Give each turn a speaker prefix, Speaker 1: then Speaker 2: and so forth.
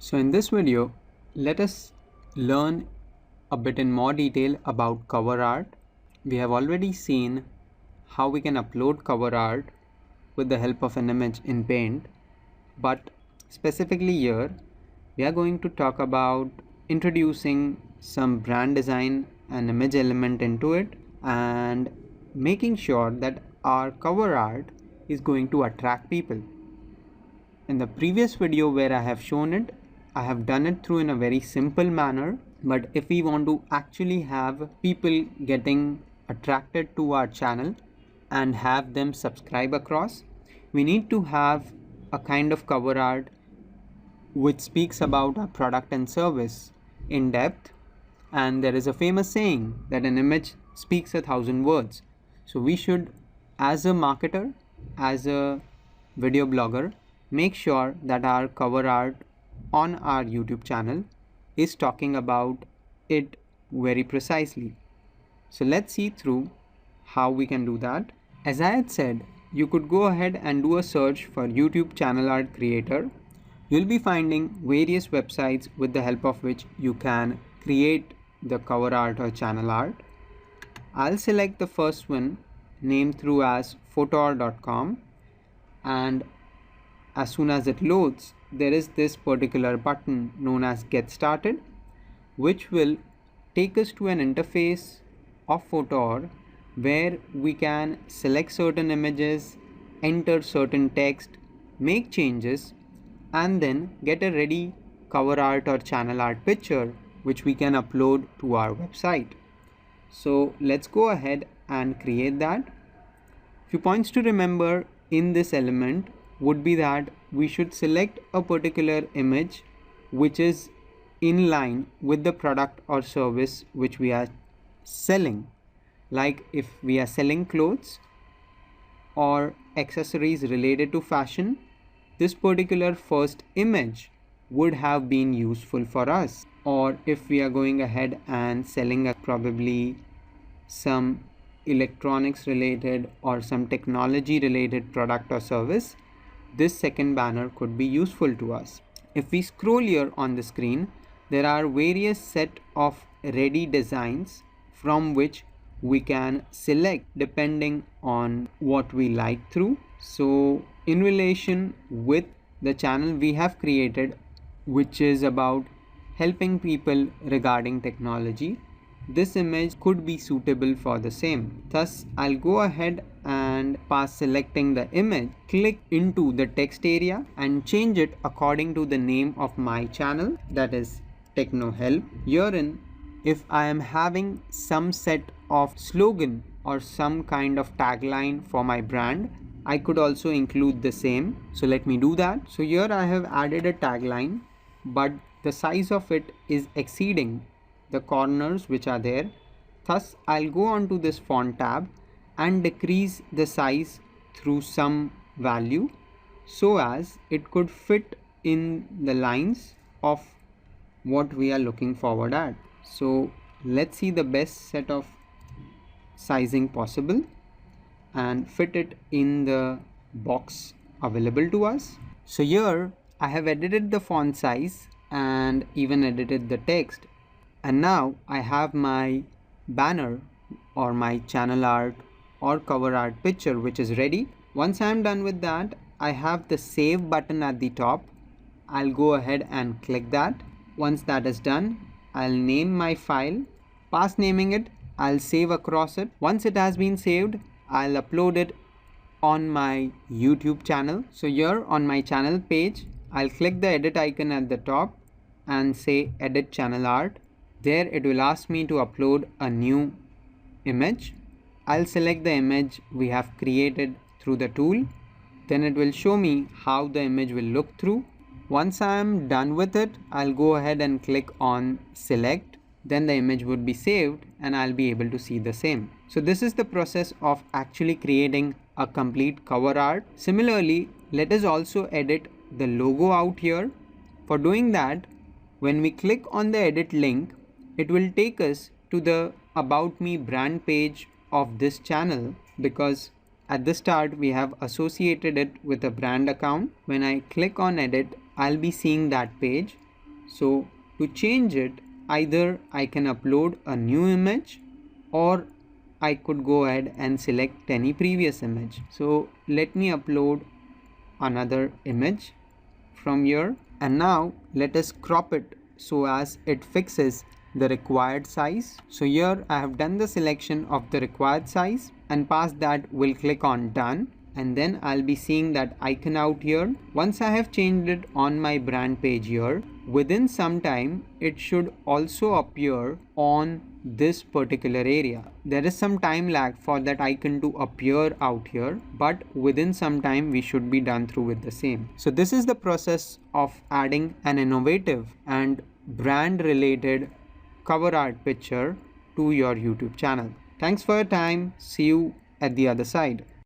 Speaker 1: So in this video, let us learn a bit in more detail about cover art. We have already seen how we can upload cover art with the help of an image in Paint, but specifically here, we are going to talk about introducing some brand design and image element into it and making sure that our cover art is going to attract people. In the previous video where I have shown it, I have done it through in a very simple manner, but if we want to actually have people getting attracted to our channel and have them subscribe across, we need to have a kind of cover art which speaks about our product and service in depth. And there is a famous saying that an image speaks 1,000 words. So we should, as a marketer, as a video blogger, make sure that our cover art on our YouTube channel is talking about it very precisely. So let's see through how we can do that. As I had said, you could go ahead and do a search for YouTube channel art creator. You'll be finding various websites with the help of which you can create the cover art or channel art. I'll select the first one named through as photor.com, and as soon as it loads, there is this particular button known as Get Started, which will take us to an interface of Photor where we can select certain images, enter certain text, make changes, and then get a ready cover art or channel art picture which we can upload to our website. So let's go ahead and create that. Few points to remember in this element would be that we should select a particular image which is in line with the product or service which we are selling. Like if we are selling clothes or accessories related to fashion, this particular first image would have been useful for us. Or if we are going ahead and selling probably some electronics related or some technology related product or service, this second banner could be useful to us. If we scroll here on the screen, there are various set of ready designs from which we can select depending on what we like through. So in relation with the channel we have created, which is about helping people regarding technology, this image could be suitable for the same. Thus, I'll go ahead and past selecting the image, click into the text area and change it according to the name of my channel, that is Techno Help. Herein, if I am having some set of slogan or some kind of tagline for my brand, I could also include the same. So let me do that. So here I have added a tagline, but the size of it is exceeding the corners which are there. Thus, I'll go on to this font tab and decrease the size through some value so as it could fit in the lines of what we are looking forward at. So let's see the best set of sizing possible and fit it in the box available to us. So here I have edited the font size and even edited the text, and now I have my banner or my channel art or cover art picture which is ready. Once I am done with that, I have the save button at the top. I'll go ahead and click that. Once that is done, I'll name my file. Past naming it, I'll save across it. Once it has been saved, I'll upload it on my YouTube channel. So here on my channel page, I'll click the edit icon at the top and say edit channel art. There it will ask me to upload a new image. I'll select the image we have created through the tool. Then it will show me how the image will look through. Once I am done with it, I'll go ahead and click on select. Then the image would be saved and I'll be able to see the same. So this is the process of actually creating a complete cover art. Similarly, let us also edit the logo out here. For doing that, when we click on the edit link, it will take us to the About Me brand page of this channel, because at the start we have associated it with a brand account. When I click on edit, I'll be seeing that page. So to change it, either I can upload a new image or I could go ahead and select any previous image. So let me upload another image from here, and now let us crop it so as it fixes the required size. So here I have done the selection of the required size, and past that we'll click on done, and then I'll be seeing that icon out here. Once I have changed it on my brand page here, within some time it should also appear on this particular area. There is some time lag for that icon to appear out here, but within some time we should be done through with the same. So this is the process of adding an innovative and brand related cover art picture to your YouTube channel. Thanks for your time. See you at the other side.